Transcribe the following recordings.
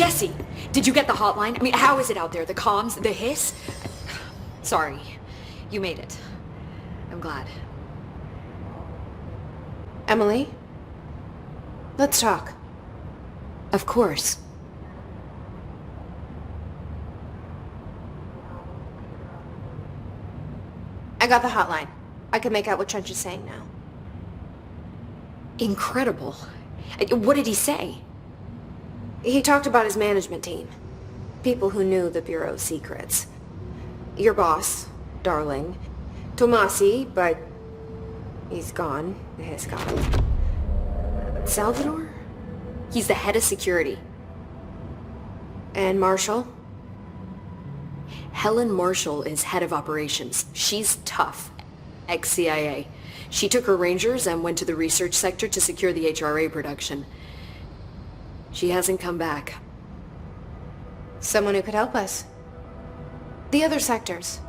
Jesse, did you get the hotline? I mean, how is it out there? The comms, the hiss? Sorry, you made it. I'm glad. Emily? Let's talk. Of course. I got the hotline. I can make out what Trench is saying now. Incredible. What did he say? He talked about his management team. People who knew the Bureau's secrets. Your boss, Darling. Tomasi, but he's gone. He's gone. Salvador? He's the head of security. And Marshall? Helen Marshall is head of operations. She's tough. Ex-CIA. She took her Rangers and went to the research sector to secure the HRA production. She hasn't come back. Someone who could help us. The other sectors.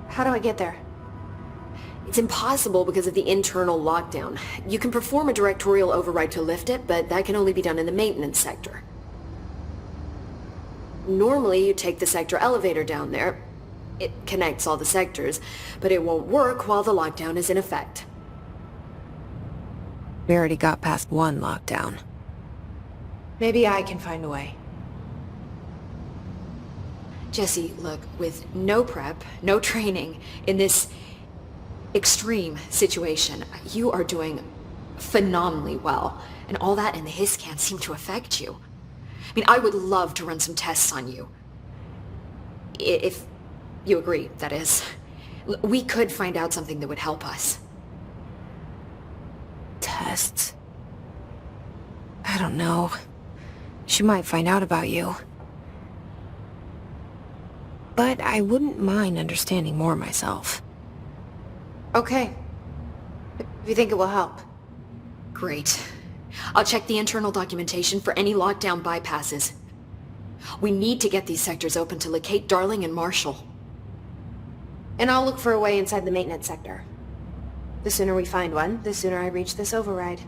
How do I get there? It's impossible because of the internal lockdown. You can perform a directorial override to lift it, but that can only be done in the maintenance sector. Normally, you take the sector elevator down there. It connects all the sectors, but it won't work while the lockdown is in effect. We already got past one lockdown. Maybe I can find a way. Jesse, look, with no prep, no training, in this extreme situation, you are doing phenomenally well. And all that in the hiss can't seem to affect you. I mean, I would love to run some tests on you. If you agree, that is. We could find out something that would help us. Tests? I don't know. She might find out about you. But I wouldn't mind understanding more myself. Okay. If you think it will help. Great. I'll check the internal documentation for any lockdown bypasses. We need to get these sectors open to locate Darling and Marshall. And I'll look for a way inside the maintenance sector. The sooner we find one, the sooner I reach this override.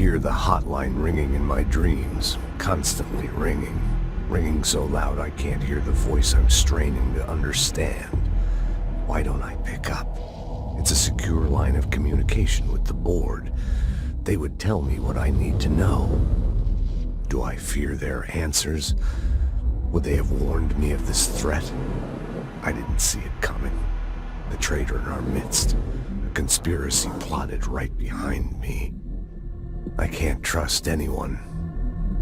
hear the hotline ringing in my dreams, constantly ringing. Ringing so loud I can't hear the voice I'm straining to understand. Why don't I pick up? It's a secure line of communication with the board. They would tell me what I need to know. Do I fear their answers? Would they have warned me of this threat? I didn't see it coming. The traitor in our midst. A conspiracy plotted right behind me. I can't trust anyone.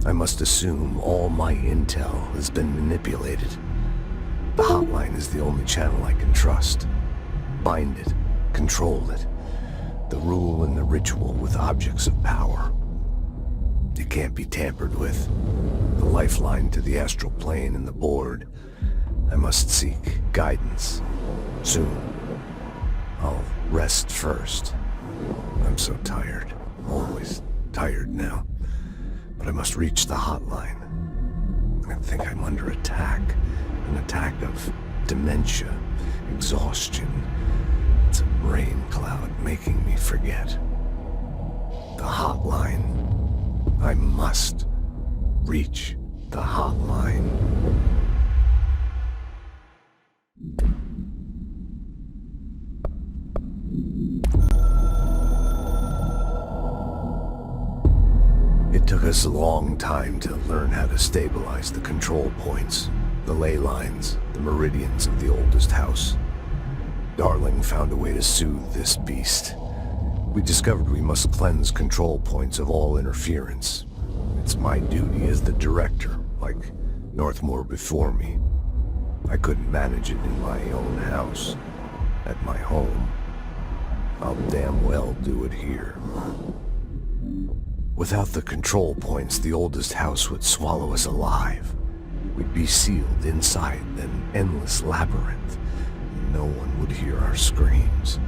I must assume all my intel has been manipulated. The hotline is the only channel I can trust. Bind it, control it. The rule and the ritual with objects of power. It can't be tampered with. The lifeline to the astral plane and the board. I must seek guidance. Soon. I'll rest first. I'm so tired. Always tired now. But I must reach the hotline. I think I'm under attack. An attack of dementia, exhaustion. It's a brain cloud making me forget. The hotline. I must reach the hotline. It took us a long time to learn how to stabilize the control points, the ley lines, the meridians of the oldest house. Darling found a way to soothe this beast. We discovered we must cleanse control points of all interference. It's my duty as the director, like Northmore before me. I couldn't manage it in my own house, at my home. I'll damn well do it here. Without the control points, the oldest house would swallow us alive. We'd be sealed inside an endless labyrinth. No one would hear our screams.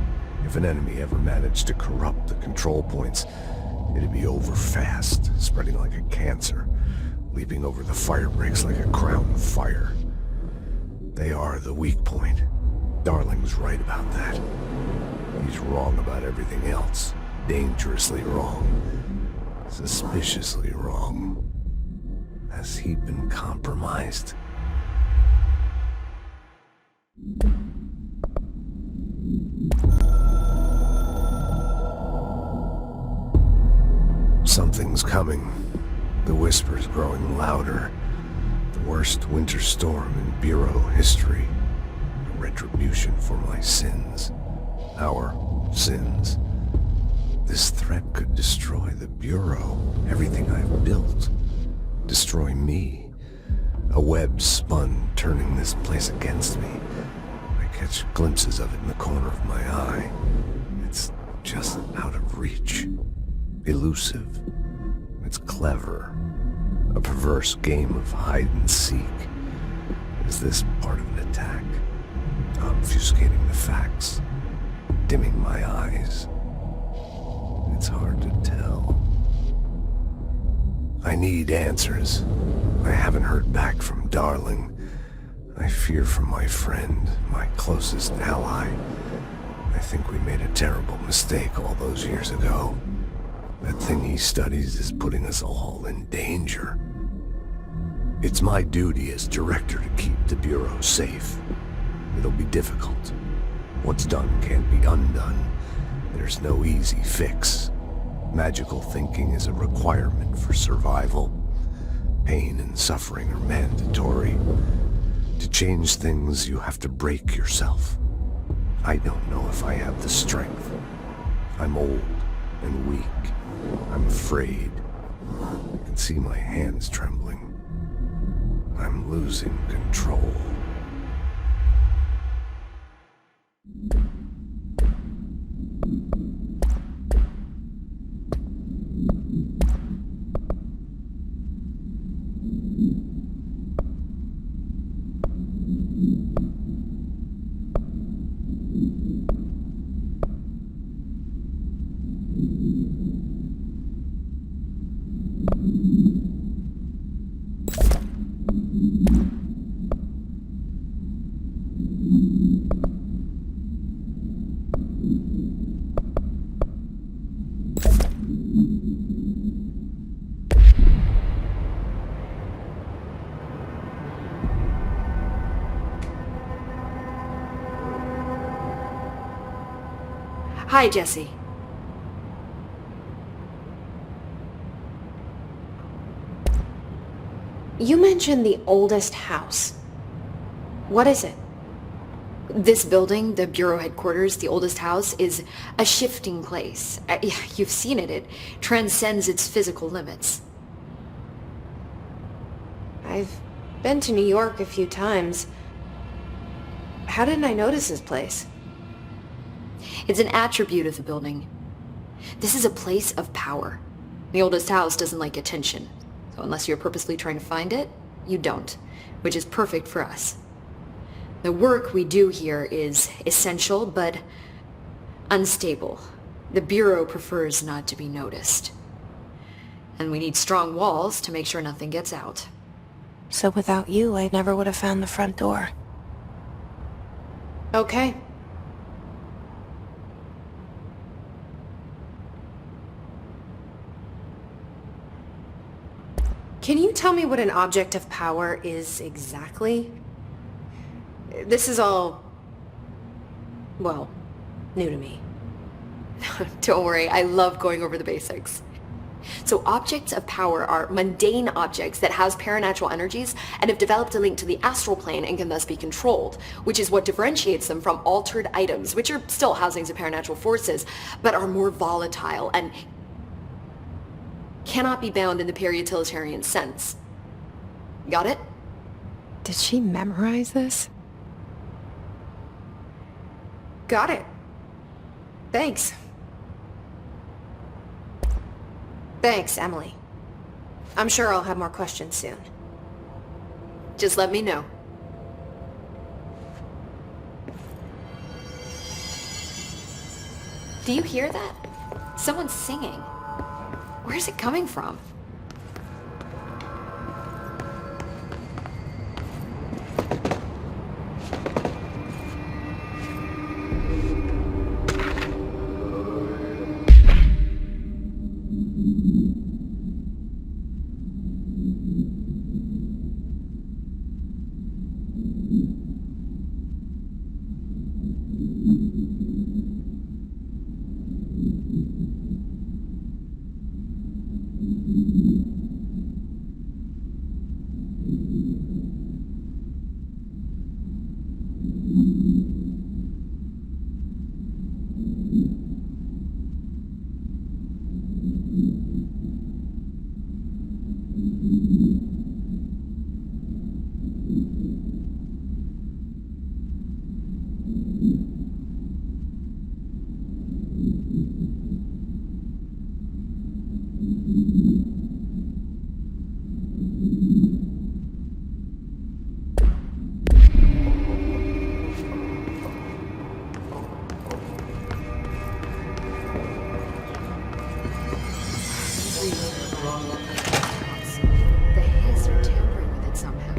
If an enemy ever managed to corrupt the control points, it'd be over fast, spreading like a cancer, leaping over the fire breaks like a crown of fire. They are the weak point. Darling's right about that. He's wrong about everything else. Dangerously wrong. Suspiciously wrong. Has he been compromised? Something's coming. The whispers growing louder. The worst winter storm in Bureau history. A retribution for my sins. Our sins. This threat could destroy the Bureau, everything I've built. Destroy me. A web spun, turning this place against me. I catch glimpses of it in the corner of my eye. It's just out of reach. Elusive. It's clever. A perverse game of hide and seek. Is this part of an attack? Obfuscating the facts. Dimming my eyes. It's hard to tell. I need answers. I haven't heard back from Darling. I fear for my friend, my closest ally. I think we made a terrible mistake all those years ago. That thing he studies is putting us all in danger. It's my duty as director to keep the Bureau safe. It'll be difficult. What's done can't be undone. There's no easy fix. Magical thinking is a requirement for survival. Pain and suffering are mandatory. To change things, you have to break yourself. I don't know if I have the strength. I'm old and weak. I'm afraid. I can see my hands trembling. I'm losing control. Hi, Jesse. You mentioned the oldest house. What is it? This building, the Bureau headquarters, the oldest house, is a shifting place. You've seen it. It transcends its physical limits. I've been to New York a few times. How didn't I notice this place? It's an attribute of the building. This is a place of power. The oldest house doesn't like attention. So unless you're purposely trying to find it, you don't, which is perfect for us. The work we do here is essential, but unstable. The Bureau prefers not to be noticed. And we need strong walls to make sure nothing gets out. So without you, I never would have found the front door. Okay. Can you tell me what an object of power is exactly? This is all, well, new to me. Don't worry, I love going over the basics. So objects of power are mundane objects that house paranatural energies and have developed a link to the astral plane and can thus be controlled, which is what differentiates them from altered items, which are still housings of paranatural forces, but are more volatile and cannot be bound in the peri-utilitarian sense. Got it? Did she memorize this? Got it. Thanks. Thanks, Emily. I'm sure I'll have more questions soon. Just let me know. Do you hear that? Someone's singing. Where's it coming from?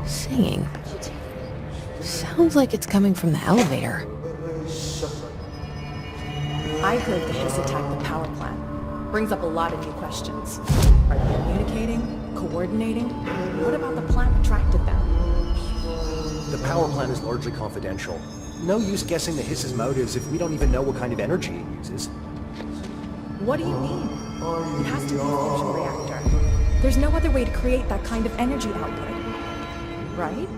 Singing. Sounds like it's coming from the elevator. I heard the hiss attacked the power plant. Brings up a lot of new questions. Are they communicating? Coordinating? What about the plant attracted them? The power plant is largely confidential. No use guessing the hiss's motives if we don't even know what kind of energy it uses. What do you mean? It has to be a fusion reactor. There's no other way to create that kind of energy output. Right?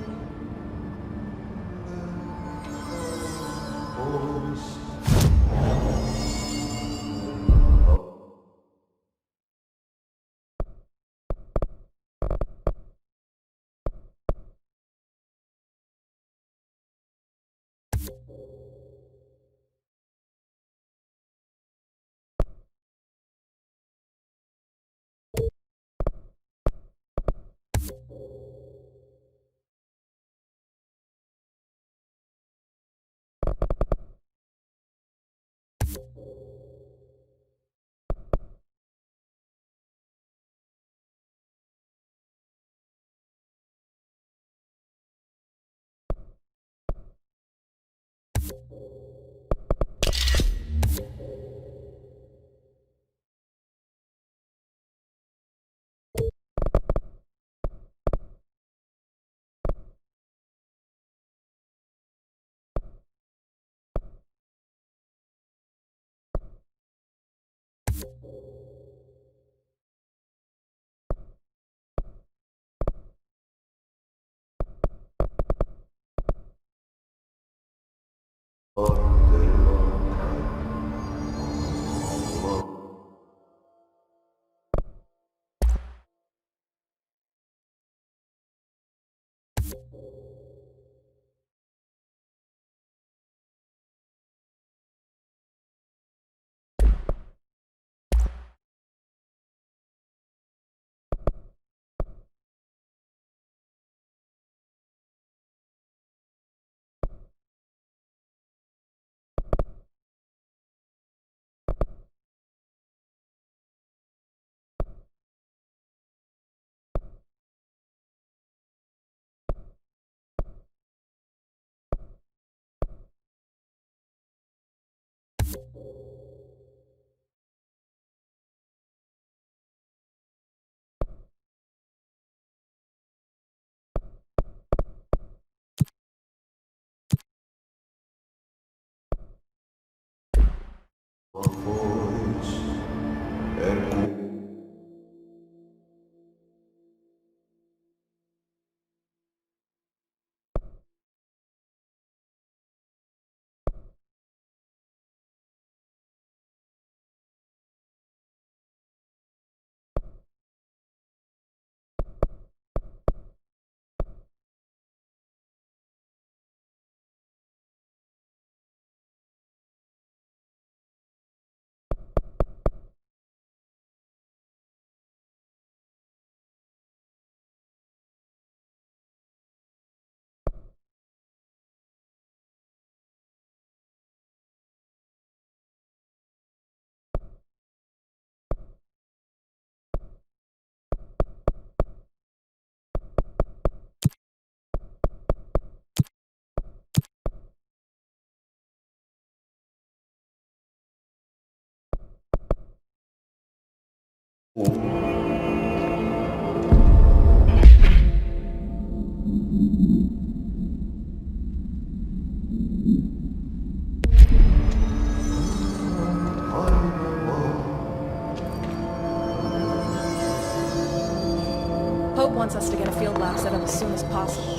Pope wants us to get a field lab set up as soon as possible.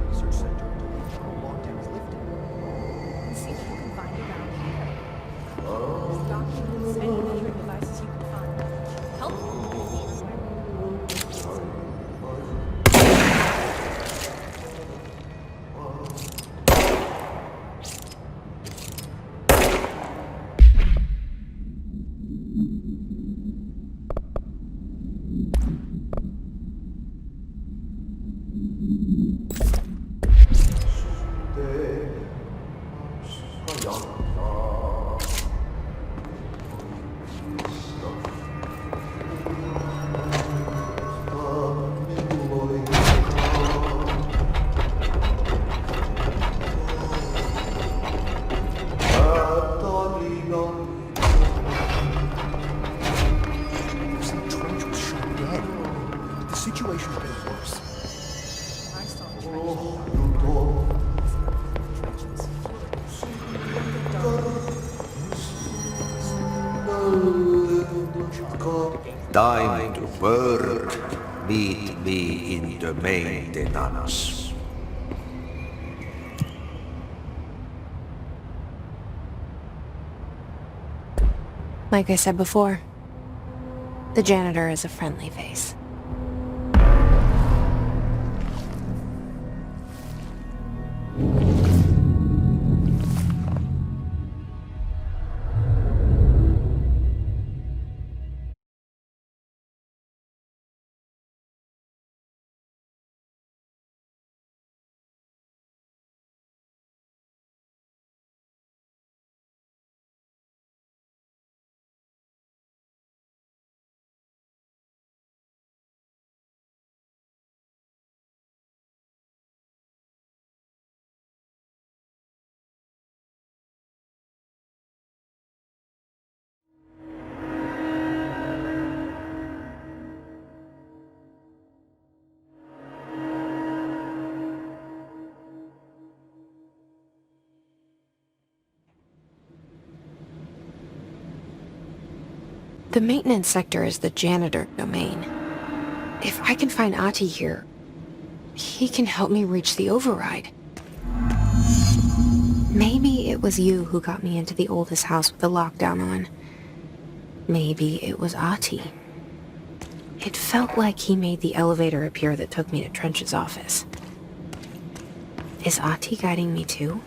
Research center until the lockdown is lifted. See what you can find around here. There's documents, any measuring devices you can find. Help. Some trench was shot dead. The situation's been worse. I saw a trench. Time to work. Meet me in the maintenance. Like I said before, the janitor is a friendly face. The maintenance sector is the janitor domain. If I can find Ahti here, he can help me reach the override. Maybe it was you who got me into the oldest house with the lockdown on. Maybe it was Ahti. It felt like he made the elevator appear that took me to Trench's office. Is Ahti guiding me too?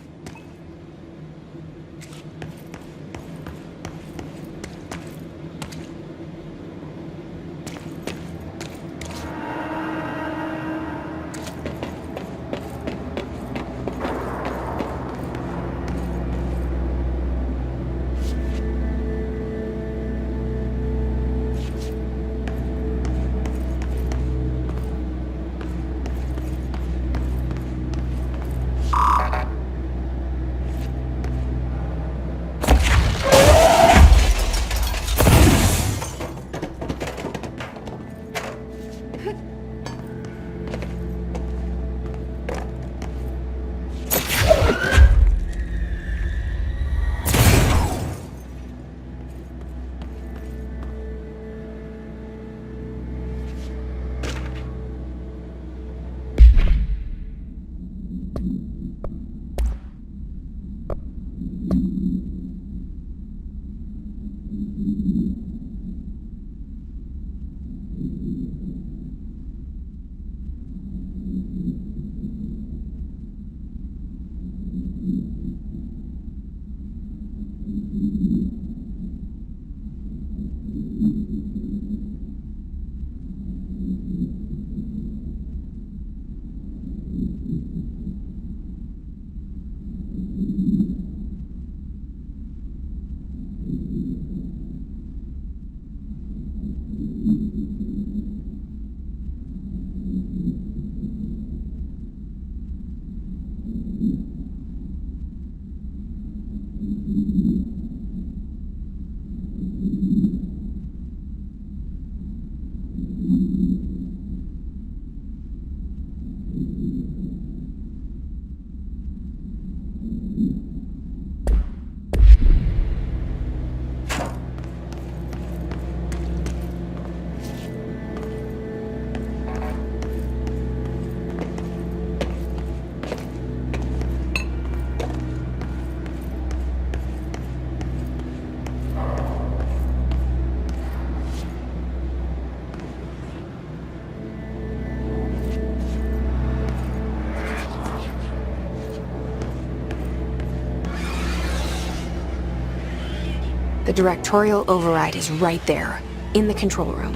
The directorial override is right there, in the control room.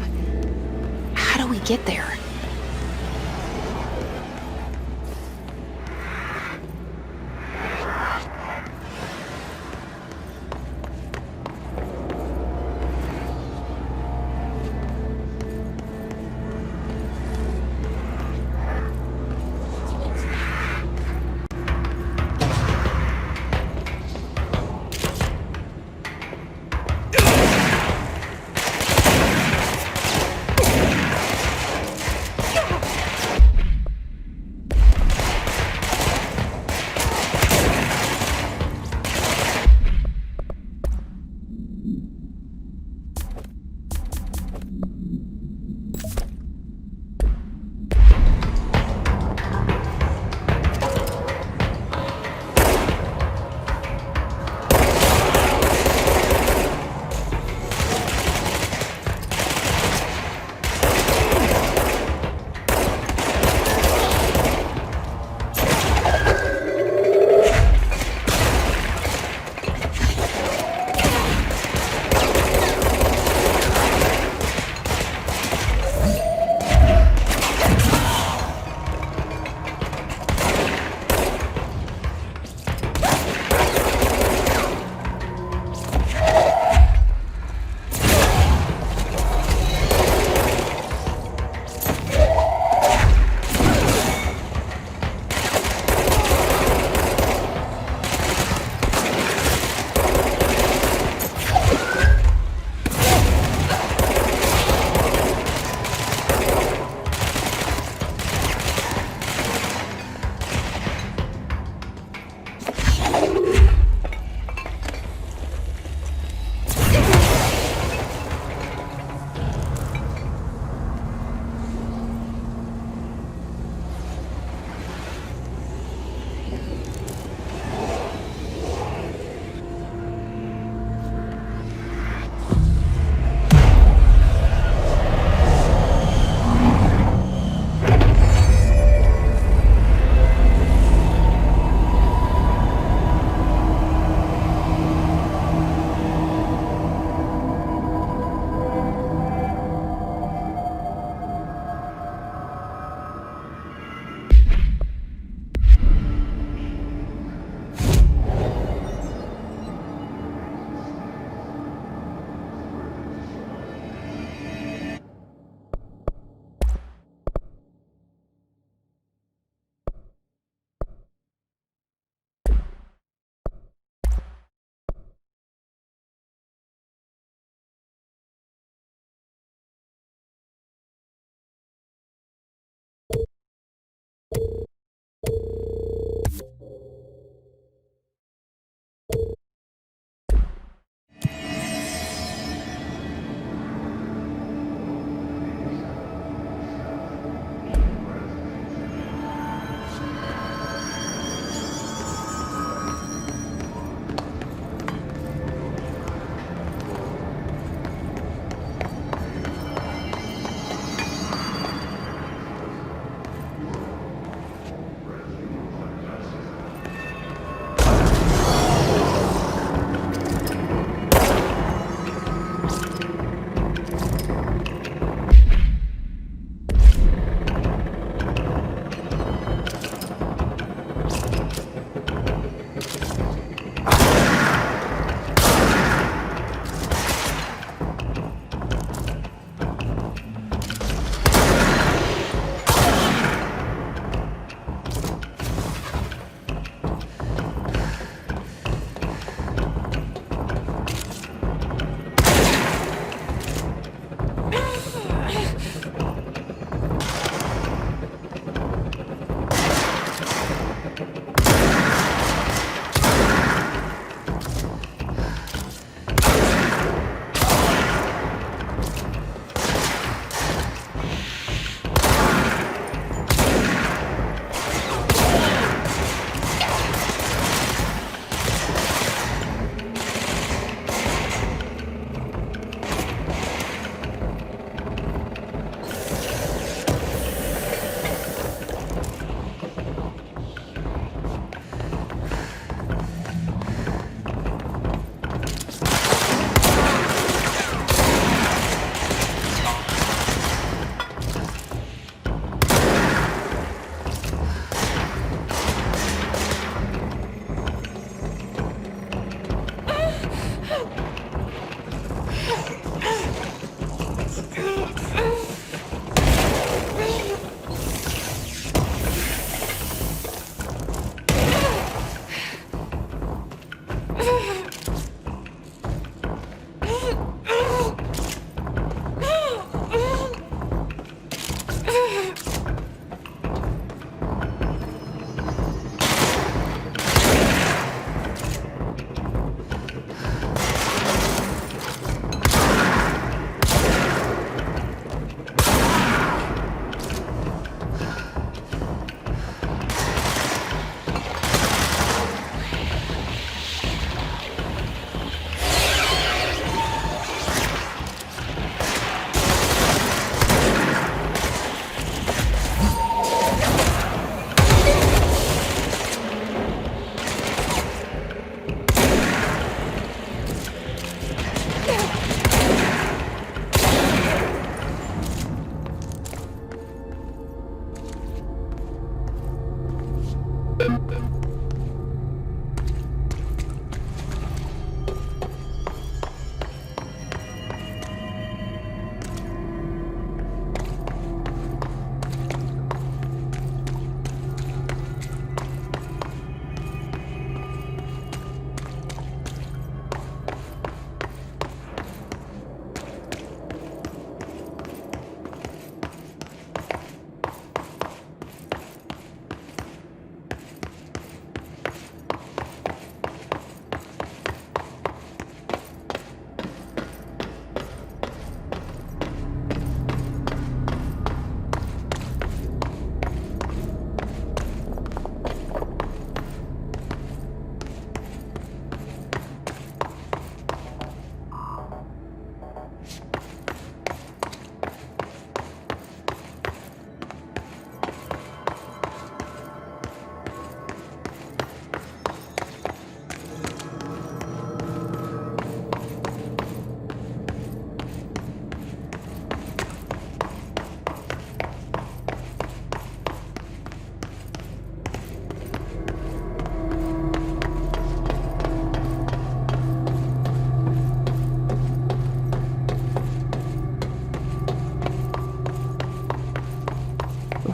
How do we get there?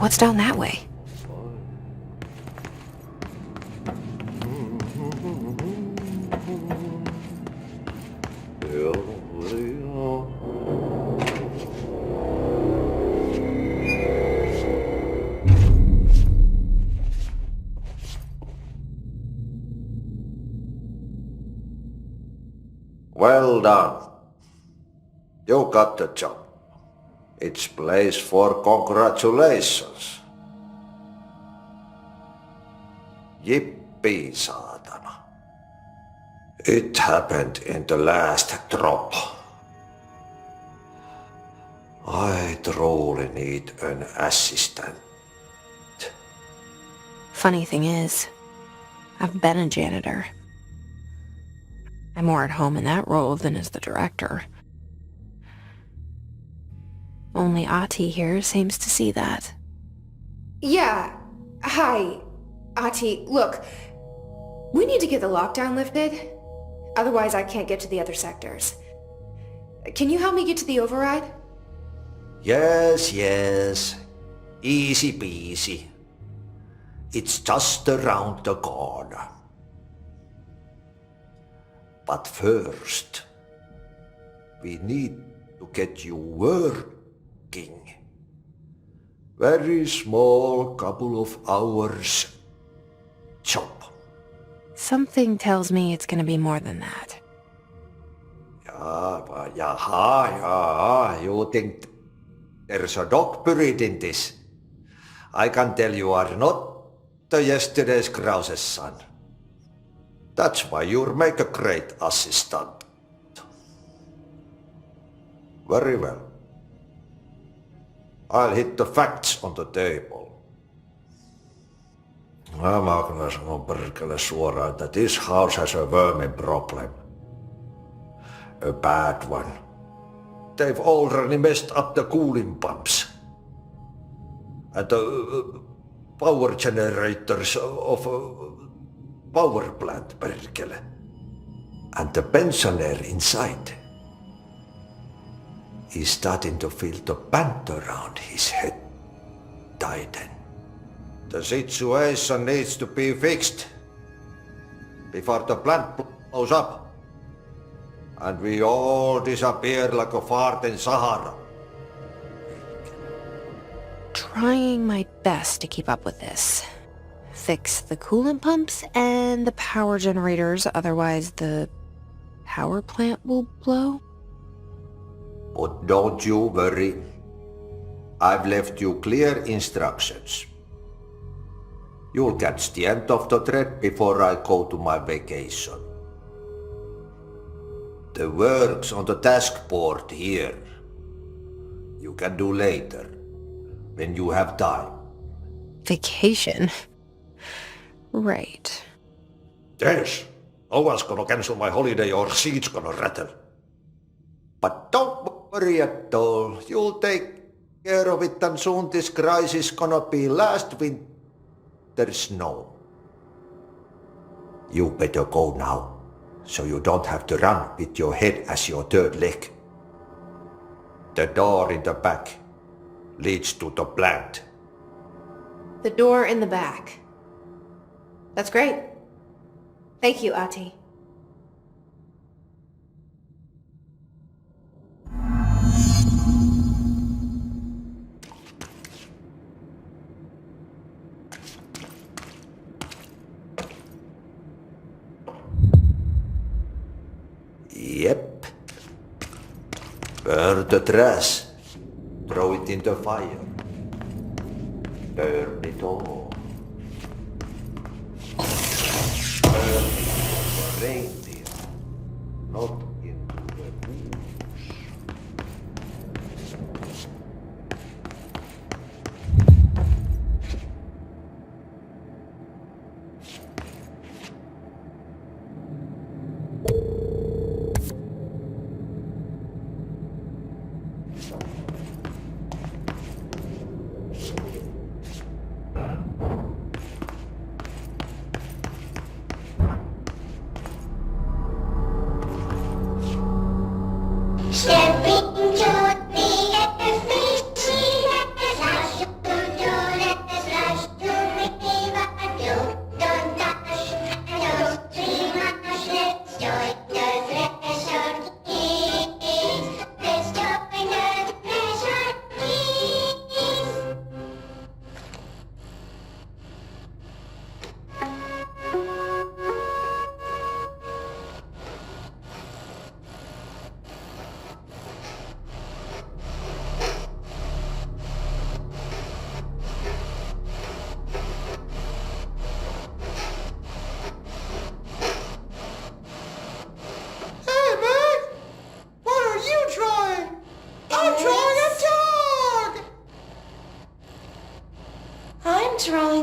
What's down that way? Well done. You got the job. It's place for congratulations. Yippee, saatana. It happened in the last drop. I truly need an assistant. Funny thing is, I've been a janitor. I'm more at home in that role than as the director. Only Ati here seems to see that. Yeah. Hi, Ati. Look, we need to get the lockdown lifted. Otherwise, I can't get to the other sectors. Can you help me get to the override? Yes. Easy peasy. It's just around the corner. But first, we need to get you working. Very small, couple of hours job. Something tells me it's gonna be more than that. Yeah, you think there's a dog buried in this? I can tell you are not the yesterday's Krause's son. That's why you'll make a great assistant. Very well. I'll hit the facts on the table. Mä kyllä sanon perkele suoraan, että this house has a vermin problem. A bad one. They've already messed up the cooling pumps. And the power generators of power plant, perkele. And the pensioner inside is starting to feel the band around his head tighten. The situation needs to be fixed before the plant blows up and we all disappear like a fart in Sahara. Trying my best to keep up with this. Fix the coolant pumps and the power generators, otherwise the power plant will blow. But don't you worry. I've left you clear instructions. You'll catch the end of the thread before I go to my vacation. The work's on the task board here. You can do later, when you have time. Vacation? Right. Yes, no one's gonna cancel my holiday or seat's gonna rattle. But don't worry at all. You'll take care of it and soon this crisis gonna be last winter's snow. You better go now, so you don't have to run with your head as your third leg. The door in the back leads to the plant. The door in the back. That's great. Thank you, Ati. Yep. Burn the trash. Throw it in the fire. Burn it all. Burn it into a reindeer, not into the goose.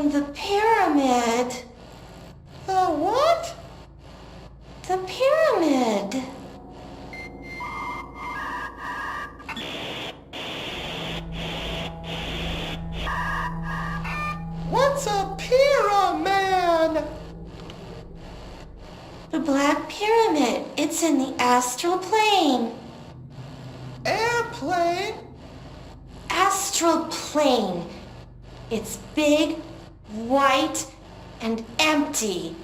in the pyramid. The what? The pyramid. What's a pyramid? The Black Pyramid. It's in the astral plane. Airplane? Astral plane. It's big, white, and empty.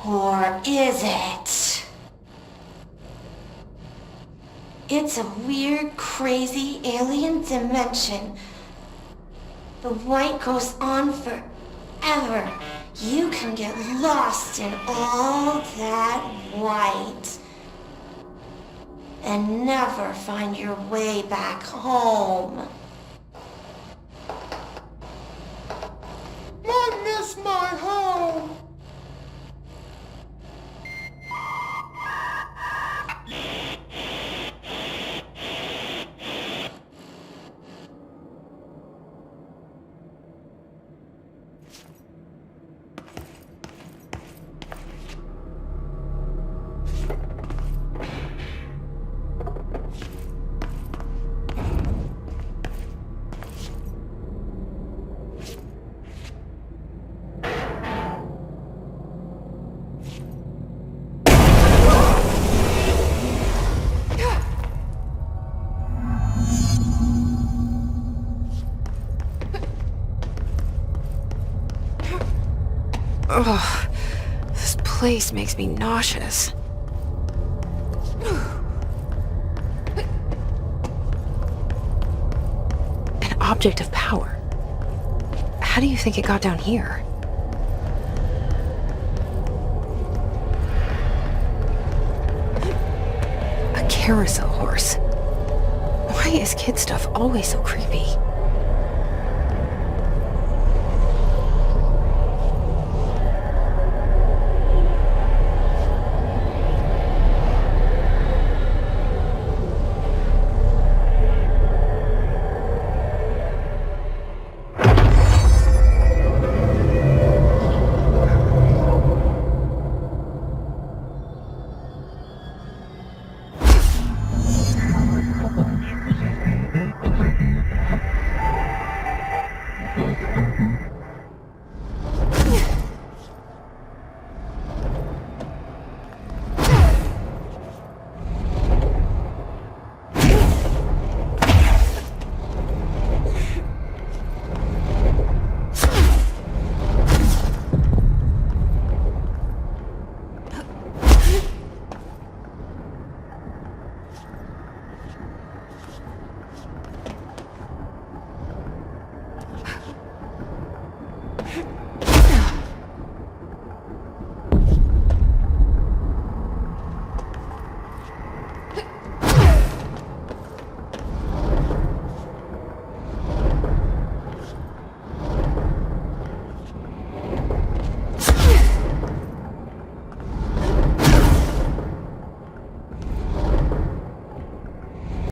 Or is it? It's a weird, crazy alien dimension. The white goes on forever. You can get lost in all that white and never find your way back home. I miss my home. Ugh, this place makes me nauseous. An object of power. How do you think it got down here? A carousel horse. Why is kid stuff always so creepy?